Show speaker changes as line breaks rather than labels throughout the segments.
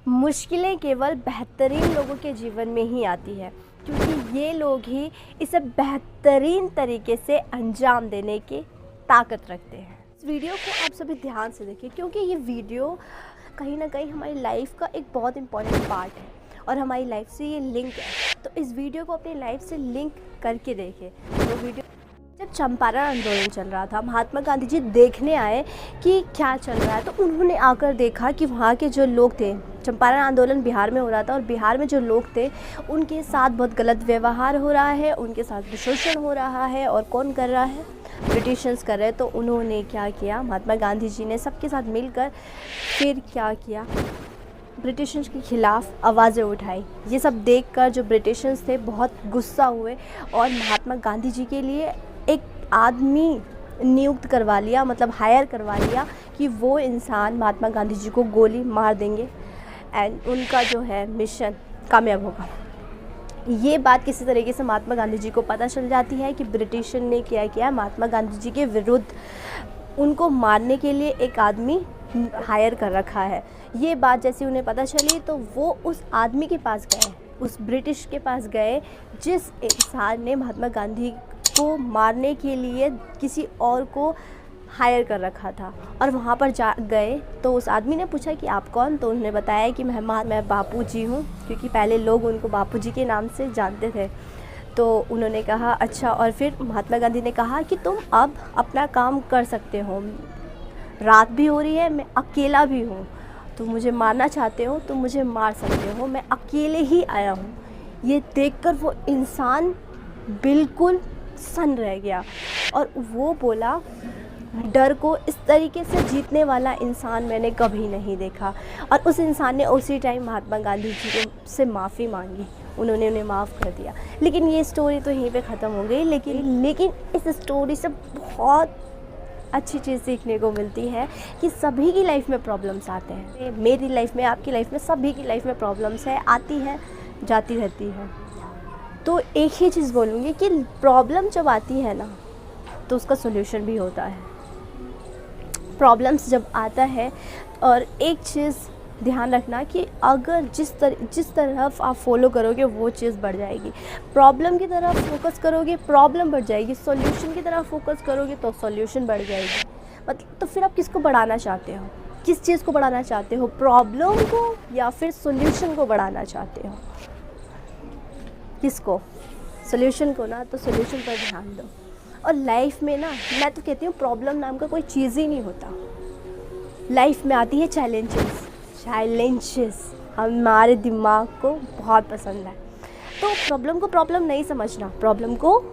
मुश्किलें केवल बेहतरीन लोगों के जीवन में ही आती है, क्योंकि ये लोग ही इसे बेहतरीन तरीके से अंजाम देने की ताकत रखते हैं। इस वीडियो को आप सभी ध्यान से देखिए, क्योंकि ये वीडियो कहीं ना कहीं हमारी लाइफ का एक बहुत इम्पॉर्टेंट पार्ट है और हमारी लाइफ से ये लिंक है। तो इस वीडियो को अपनी लाइफ से लिंक करके देखें। तो वीडियो जब चंपारण आंदोलन चल रहा था, महात्मा गांधी जी देखने आए कि क्या चल रहा है। तो उन्होंने आकर देखा कि वहाँ के जो लोग थे, चंपारण आंदोलन बिहार में हो रहा था और बिहार में जो लोग थे उनके साथ बहुत गलत व्यवहार हो रहा है, उनके साथ शोषण हो रहा है। और कौन कर रहा है? ब्रिटिशर्स कर रहे हैं। तो उन्होंने क्या किया, महात्मा गांधी जी ने सबके साथ मिलकर फिर क्या किया, ब्रिटिशर्स के ख़िलाफ़ आवाज़ें उठाई। ये सब देखकर जो ब्रिटिशर्स थे बहुत गुस्सा हुए और महात्मा गांधी जी के लिए एक आदमी नियुक्त करवा लिया, मतलब हायर करवा लिया कि वो इंसान महात्मा गांधी जी को गोली मार देंगे एंड उनका जो है मिशन कामयाब होगा। ये बात किसी तरीके से महात्मा गांधी जी को पता चल जाती है कि ब्रिटिशर ने क्या किया, महात्मा गांधी जी के विरुद्ध उनको मारने के लिए एक आदमी हायर कर रखा है। ये बात जैसे उन्हें पता चली तो वो उस आदमी के पास गए, उस ब्रिटिश के पास गए जिस इंसान ने महात्मा गांधी को मारने के लिए किसी और को हायर कर रखा था। और वहाँ पर जा गए तो उस आदमी ने पूछा कि आप कौन? तो उन्होंने बताया कि मैं बापू जी हूँ, क्योंकि पहले लोग उनको बापू जी के नाम से जानते थे। तो उन्होंने कहा अच्छा। और फिर महात्मा गांधी ने कहा कि तुम अब अपना काम कर सकते हो, रात भी हो रही है, मैं अकेला भी हूँ, तो मुझे मारना चाहते हो तो मुझे मार सकते हो, मैं अकेले ही आया हूँ। ये देखकर वो इंसान बिल्कुल सन्न रह गया और वो बोला, डर को इस तरीके से जीतने वाला इंसान मैंने कभी नहीं देखा। और उस इंसान ने उसी टाइम महात्मा गांधी जी से माफ़ी मांगी, उन्होंने उन्हें माफ़ कर दिया। लेकिन ये स्टोरी तो यहीं पे ख़त्म हो गई। लेकिन इस स्टोरी से बहुत अच्छी चीज़ सीखने को मिलती है कि सभी की लाइफ में प्रॉब्लम्स आते हैं। मेरी लाइफ में, आपकी लाइफ में, सभी की लाइफ में प्रॉब्लम्स है, आती है जाती रहती है। तो एक ही चीज़ बोलूँगी कि प्रॉब्लम जब आती है ना तो उसका सॉल्यूशन भी होता है। प्रॉब्लम्स जब आता है, और एक चीज़ ध्यान रखना कि अगर जिस तरफ आप फॉलो करोगे वो चीज़ बढ़ जाएगी। प्रॉब्लम की तरफ फोकस करोगे, प्रॉब्लम बढ़ जाएगी। सॉल्यूशन की तरफ फोकस करोगे तो सॉल्यूशन बढ़ जाएगी। मतलब तो फिर आप किसको बढ़ाना चाहते हो? किस चीज़ को बढ़ाना चाहते हो? प्रॉब्लम को या फिर सॉल्यूशन को बढ़ाना चाहते हो? किसको? सॉल्यूशन को ना। तो सॉल्यूशन पर ध्यान दो। और लाइफ में ना, मैं तो कहती हूँ प्रॉब्लम नाम का कोई चीज़ ही नहीं होता। लाइफ में आती है चैलेंजेस हमारे दिमाग को बहुत पसंद है। तो प्रॉब्लम को प्रॉब्लम नहीं समझना, प्रॉब्लम को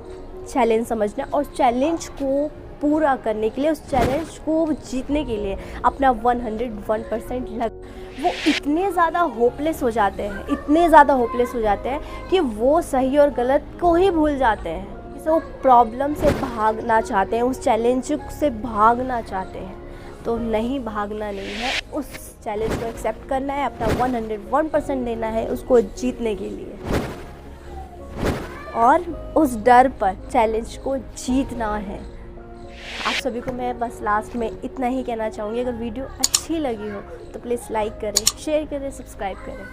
चैलेंज समझना और चैलेंज को पूरा करने के लिए, उस चैलेंज को जीतने के लिए अपना 101% लग। वो इतने ज़्यादा होपलेस हो जाते हैं, इतने ज़्यादा होपलेस हो जाते हैं कि वो सही और गलत को ही भूल जाते हैं। वो प्रॉब्लम से भागना चाहते हैं, उस चैलेंज से भागना चाहते हैं। तो नहीं, भागना नहीं है, उस चैलेंज को एक्सेप्ट करना है, अपना 101% देना है उसको जीतने के लिए। और उस डर पर चैलेंज को जीतना है। आप सभी को मैं बस लास्ट में इतना ही कहना चाहूँगी, अगर वीडियो अच्छी लगी हो तो प्लीज़ लाइक करें, शेयर करें, सब्सक्राइब करें।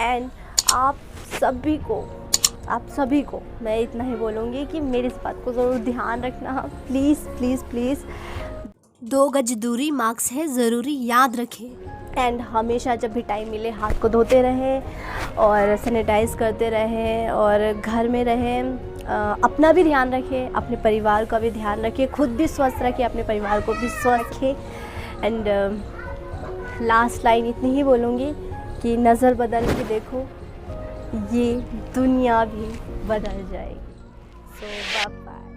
एंड आप सभी को मैं इतना ही बोलूँगी कि मेरी इस बात को ज़रूर ध्यान रखना। प्लीज़ प्लीज़ प्लीज़ 2 गज दूरी मास्क है ज़रूरी, याद रखें। एंड हमेशा जब भी टाइम मिले हाथ को धोते रहें और सैनिटाइज़ करते रहें और घर में रहें। अपना भी ध्यान रखें, अपने परिवार का भी ध्यान रखें, खुद भी स्वस्थ रखें, अपने परिवार को भी स्वस्थ रखें। एंड लास्ट लाइन इतनी ही बोलूँगी कि नज़र बदल के देखो, ये दुनिया भी बदल जाएगी। सो बाय बाय।